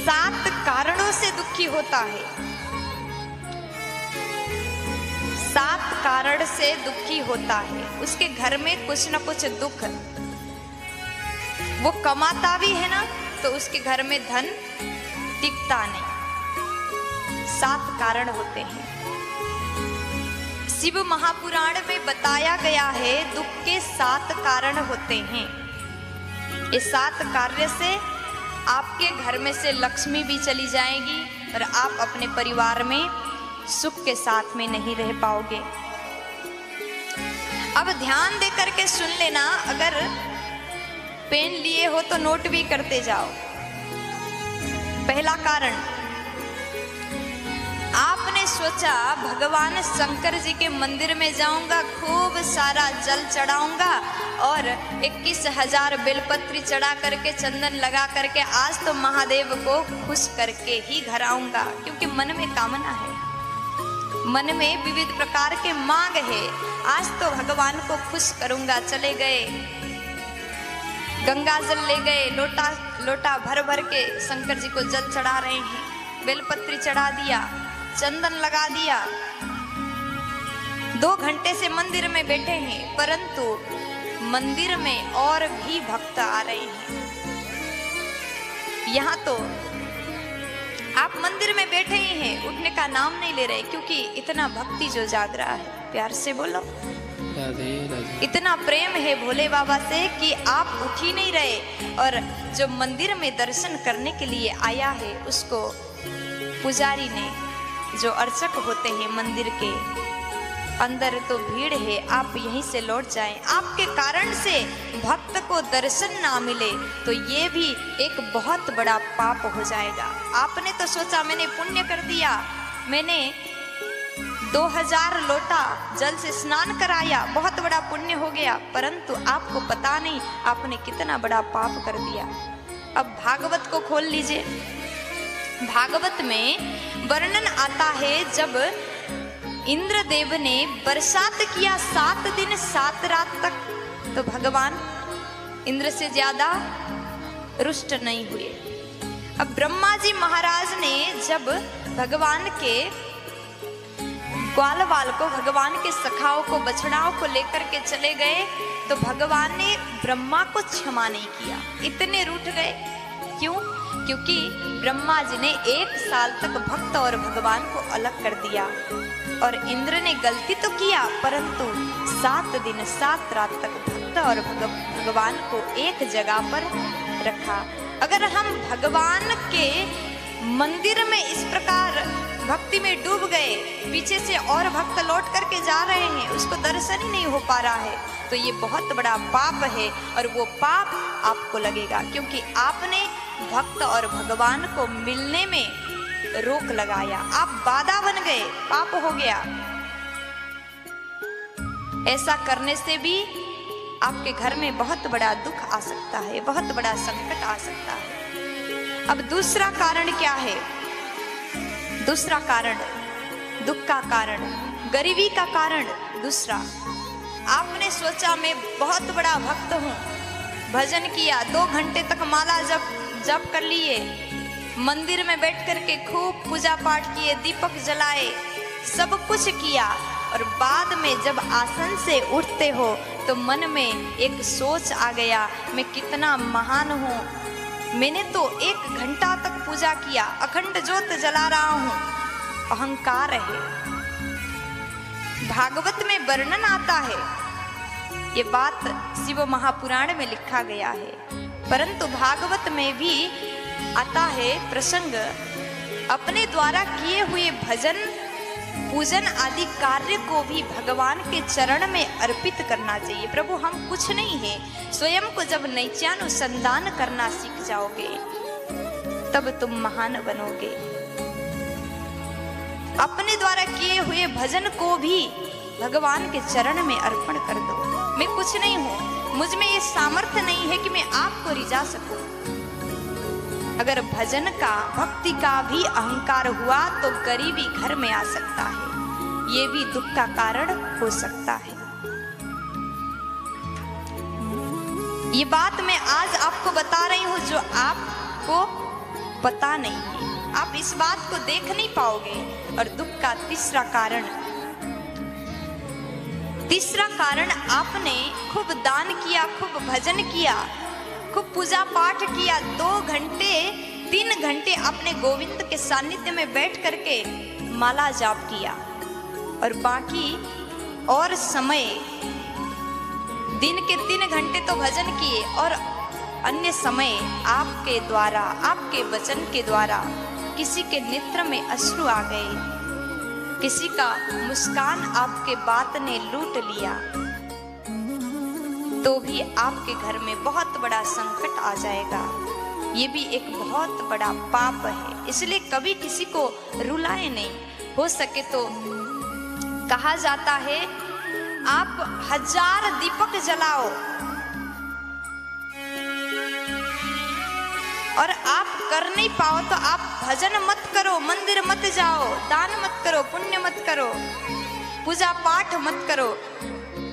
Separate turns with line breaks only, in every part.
7 कारणों से दुखी होता है। 7 कारण से दुखी होता है। उसके घर में कुछ न कुछ दुख, वो कमाता भी है ना तो उसके घर में धन टिकता नहीं। 7 कारण होते हैं। शिव महापुराण में बताया गया है दुख के 7 कारण होते हैं। ये 7 कार्य से आपके घर में से लक्ष्मी भी चली जाएगी और आप अपने परिवार में सुख के साथ में नहीं रह पाओगे। अब ध्यान दे करके सुन लेना, अगर पेन लिए हो तो नोट भी करते जाओ। पहला कारण, आपने सोचा भगवान शंकर जी के मंदिर में जाऊंगा, खूब सारा जल चढ़ाऊंगा और 21,000 बेलपत्री चढ़ा करके चंदन लगा करके आज तो महादेव को खुश करके ही घर आऊंगा, क्योंकि मन में कामना है, मन में विविध प्रकार के मांग है। आज तो भगवान को खुश करूंगा। चले गए, गंगा जल ले गए, लोटा लोटा भर भर के शंकर जी को जल चढ़ा रहे हैं, बेलपत्री चढ़ा दिया, चंदन लगा दिया। 2 घंटे से मंदिर में बैठे हैं, परंतु मंदिर में और भी भक्त आ रहे हैं। यहाँ तो आप मंदिर में बैठे ही हैं, उठने का नाम नहीं ले रहे, क्योंकि इतना भक्ति जो जाग रहा है। प्यार से बोलो,
राधे राधे।
इतना प्रेम है भोले बाबा से कि आप उठ ही नहीं रहे। और जो मंदिर में दर्शन करने के लिए आया है, उसको पुजारी ने, जो अर्चक होते हैं मंदिर के अंदर, तो भीड़ है, आप यहीं से लौट जाएं। आपके कारण से भक्त को दर्शन ना मिले तो ये भी एक बहुत बड़ा पाप हो जाएगा। आपने तो सोचा मैंने पुण्य कर दिया, मैंने 2000 लोटा जल से स्नान कराया, बहुत बड़ा पुण्य हो गया, परंतु आपको पता नहीं आपने कितना बड़ा पाप कर दिया। अब भागवत को खोल लीजिए। भागवत में वर्णन आता है जब इंद्रदेव ने बरसात किया 7 दिन 7 रात तक, तो भगवान इंद्र से ज्यादा रुष्ट नहीं हुए। अब ब्रह्मा जी महाराज ने जब भगवान के ग्वाल वाल को, भगवान के सखाओं को, बछड़ाओं को लेकर के चले गए, तो भगवान ने ब्रह्मा को क्षमा नहीं किया, इतने रूठ गए। क्यों? क्योंकि ब्रह्मा जी ने 1 साल तक भक्त और भगवान को अलग कर दिया, और इंद्र ने गलती तो किया, परंतु 7 दिन 7 रात तक भक्त और भगवान को एक जगह पर रखा। अगर हम भगवान के मंदिर में इस प्रकार भक्ति में डूब गए, पीछे से और भक्त लौट करके जा रहे हैं, उसको दर्शन ही नहीं हो पा रहा है, तो ये बहुत बड़ा पाप है, और वो पाप आपको लगेगा, क्योंकि आपने भक्त और भगवान को मिलने में रोक लगाया, आप बाधा बन गए, पाप हो गया। ऐसा करने से भी आपके घर में बहुत बड़ा दुख आ सकता है, बहुत बड़ा संकट आ सकता है। अब दूसरा कारण क्या है? दूसरा कारण, दुख का कारण, गरीबी का कारण दूसरा। आपने सोचा मैं बहुत बड़ा भक्त हूँ, भजन किया, 2 घंटे तक माला जप कर लिए, मंदिर में बैठ करके खूब पूजा पाठ किए, दीपक जलाए, सब कुछ किया, और बाद में जब आसन से उठते हो तो मन में एक सोच आ गया, मैं कितना महान हूँ, मैंने तो 1 घंटा तक पूजा किया, अखंड ज्योत जला रहा हूँ। अहंकार है। भागवत में वर्णन आता है, ये बात शिव महापुराण में लिखा गया है, परंतु भागवत में भी आता है प्रसंग, अपने द्वारा किए हुए भजन पूजन आदि कार्य को भी भगवान के चरण में अर्पित करना चाहिए। प्रभु हम कुछ नहीं है, स्वयं को जब नैत्यानुसंधान करना सीख जाओगे तब तुम महान बनोगे। अपने द्वारा किए हुए भजन को भी भगवान के चरण में अर्पण कर दो। मैं कुछ नहीं हूं, मुझ में ये सामर्थ्य नहीं है कि मैं आपको रिझा सकूं। अगर भजन का, भक्ति का भी अहंकार हुआ तो गरीबी घर में आ सकता है, ये भी दुख का कारण हो सकता है। ये बात मैं आज आपको बता रही हूं, जो आपको पता नहीं है, आप इस बात को देख नहीं पाओगे। और दुख का तीसरा कारण आपने खूब दान किया, खूब भजन किया, खूब पूजा पाठ किया, 2 घंटे 3 घंटे आपने गोविंद के सानिध्य में बैठ करके माला जाप किया, और बाकी और समय दिन के 3 घंटे तो भजन किए, और अन्य समय आपके द्वारा, आपके वचन के द्वारा किसी के नेत्र में अश्रु आ गए, किसी का मुस्कान आपके बात ने लूट लिया, तो भी आपके घर में बहुत बड़ा संकट आ जाएगा। ये भी एक बहुत बड़ा पाप है। इसलिए कभी किसी को रुलाए नहीं। हो सके तो कहा जाता है आप 1000 दीपक जलाओ, और आप कर नहीं पाओ तो आप भजन मत करो, मंदिर मत जाओ, दान मत करो, पुण्य मत करो, पूजा पाठ मत करो।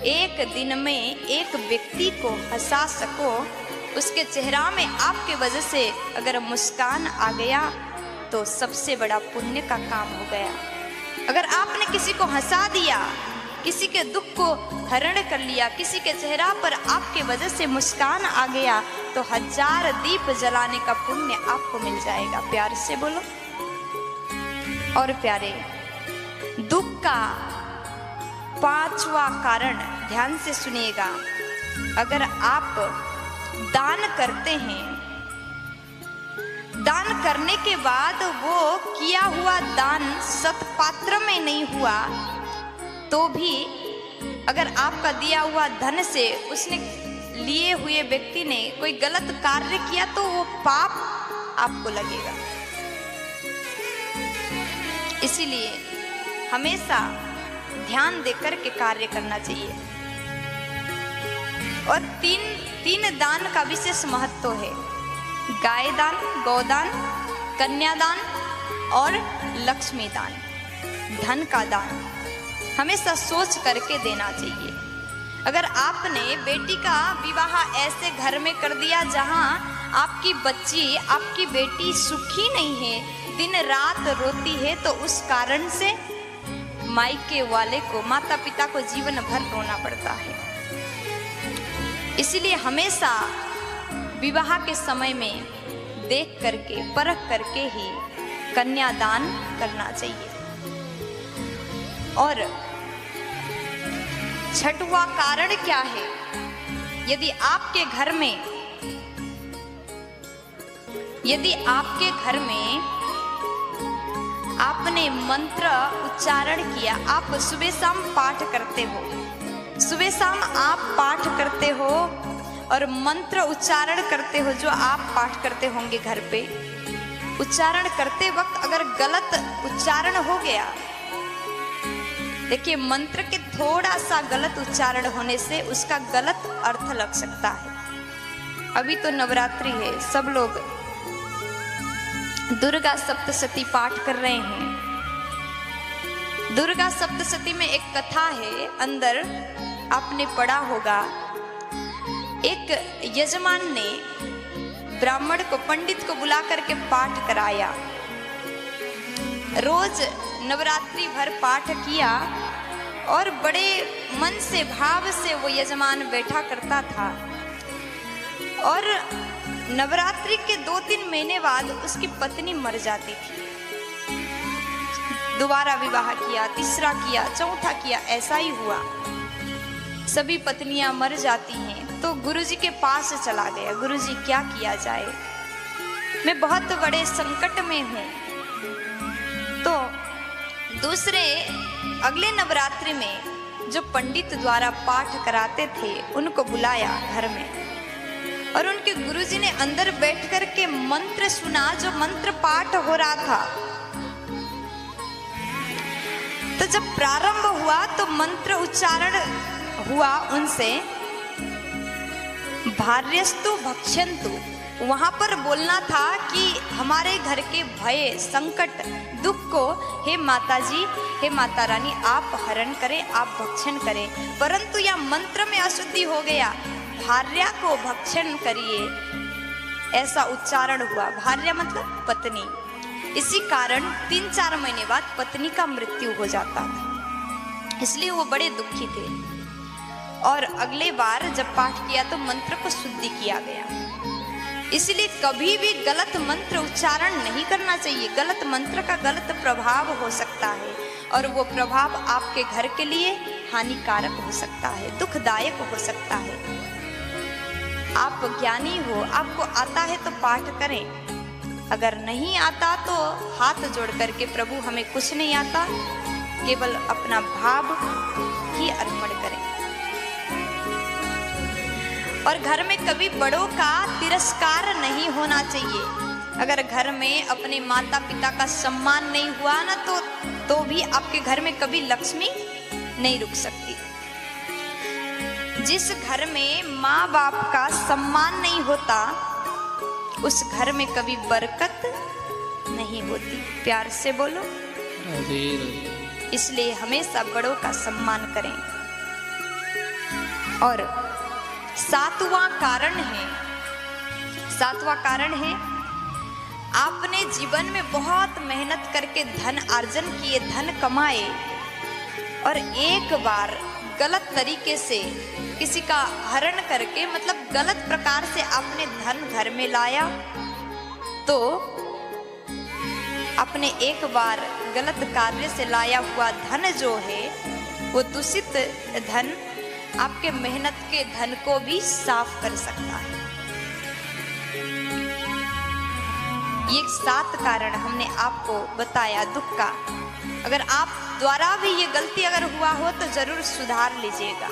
एक दिन में एक व्यक्ति को हंसा सको, उसके चेहरा में आपके वजह से अगर मुस्कान आ गया तो सबसे बड़ा पुण्य का काम हो गया। अगर आपने किसी को हंसा दिया, किसी के दुख को हरण कर लिया, किसी के चेहरा पर आपके वजह से मुस्कान आ गया, तो 1000 दीप जलाने का पुण्य आपको मिल जाएगा। प्यार से बोलो। और प्यारे, दुख का 5वां कारण ध्यान से सुनिएगा। अगर आप दान करते हैं, दान करने के बाद वो किया हुआ दान सत्पात्र में नहीं हुआ, तो भी अगर आपका दिया हुआ धन से उसने लिए हुए व्यक्ति ने कोई गलत कार्य किया, तो वो पाप आपको लगेगा। इसीलिए हमेशा ध्यान देकर के कार्य करना चाहिए। और तीन दान का विशेष महत्व है। गाय दान, गौदान, कन्यादान और लक्ष्मी दान, धन का दान हमेशा सोच करके देना चाहिए। अगर आपने बेटी का विवाह ऐसे घर में कर दिया जहां आपकी बच्ची, आपकी बेटी सुखी नहीं है, दिन रात रोती है, तो उस कारण से मायके वाले को, माता पिता को जीवन भर रोना पड़ता है। इसलिए हमेशा विवाह के समय में देख करके, परख करके ही कन्यादान करना चाहिए। और 6वां कारण क्या है? यदि आपके घर में आपने मंत्र उच्चारण किया, आप सुबह शाम पाठ करते हो, सुबह शाम आप पाठ करते हो और मंत्र उच्चारण करते हो, जो आप पाठ करते होंगे घर पे, उच्चारण करते वक्त अगर गलत उच्चारण हो गया, देखिए मंत्र के थोड़ा सा गलत उच्चारण होने से उसका गलत अर्थ लग सकता है। अभी तो नवरात्रि है, सब लोग दुर्गा सप्तशती पाठ कर रहे हैं। दुर्गा सप्तशती में एक कथा है, अंदर आपने पढ़ा होगा, एक यजमान ने ब्राह्मण को, पंडित को बुला करके पाठ कराया। रोज नवरात्रि भर पाठ किया और बड़े मन से, भाव से वो यजमान बैठा करता था। और नवरात्रि के 2-3 महीने बाद उसकी पत्नी मर जाती थी। दोबारा विवाह किया, तीसरा किया, चौथा किया, ऐसा ही हुआ। सभी पत्नियां मर जाती हैं, तो गुरुजी के पास चला गया, गुरुजी क्या किया जाए, मैं बहुत बड़े संकट में हूँ। तो अगले नवरात्रि में जो पंडित द्वारा पाठ कराते थे उनको बुलाया घर में, और उनके गुरुजी ने अंदर बैठ कर के मंत्र सुना, जो मंत्र पाठ हो रहा था। तो जब प्रारंभ हुआ तो मंत्र उच्चारण हुआ उनसे, भार्यस्तु भक्ष्यन्तु, वहां पर बोलना था कि हमारे घर के भय, संकट, दुख को हे माता जी, हे माता रानी आप हरण करें, आप भक्षण करें। परंतु यह मंत्र में अशुद्धि हो गया, भार्या को भक्षण करिए, ऐसा उच्चारण हुआ। भार्या मतलब पत्नी। इसी कारण 3-4 महीने बाद पत्नी का मृत्यु हो जाता था, इसलिए वो बड़े दुखी थे। और अगले बार जब पाठ किया तो मंत्र को शुद्धि किया गया। इसलिए कभी भी गलत मंत्र उच्चारण नहीं करना चाहिए। गलत मंत्र का गलत प्रभाव हो सकता है और वो प्रभाव आपके घर के लिए हानिकारक हो सकता है, दुखदायक हो सकता है। आप ज्ञानी हो, आपको आता है तो पाठ करें, अगर नहीं आता तो हाथ जोड़ करके प्रभु हमें कुछ नहीं आता, केवल अपना भाव ही अर्पण करें। और घर में कभी बड़ों का तिरस्कार नहीं होना चाहिए। अगर घर में अपने माता पिता का सम्मान नहीं हुआ ना तो भी आपके घर में कभी लक्ष्मी नहीं रुक सकती। जिस घर में माँ बाप का सम्मान नहीं होता उस घर में कभी बरकत नहीं होती। प्यार से बोलो
राधे राधे।
इसलिए हमेशा बड़ों का सम्मान करें। और सातवां कारण है आपने जीवन में बहुत मेहनत करके धन अर्जन किए, धन कमाए और एक बार गलत तरीके से किसी का हरण करके, मतलब गलत प्रकार से आपने धन घर में लाया, तो आपने एक बार गलत कार्य से लाया हुआ धन जो है वो दूषित धन आपके मेहनत के धन को भी साफ कर सकता है। ये 7 कारण हमने आपको बताया दुख का। अगर आप द्वारा भी ये गलती अगर हुआ हो तो जरूर सुधार लीजिएगा।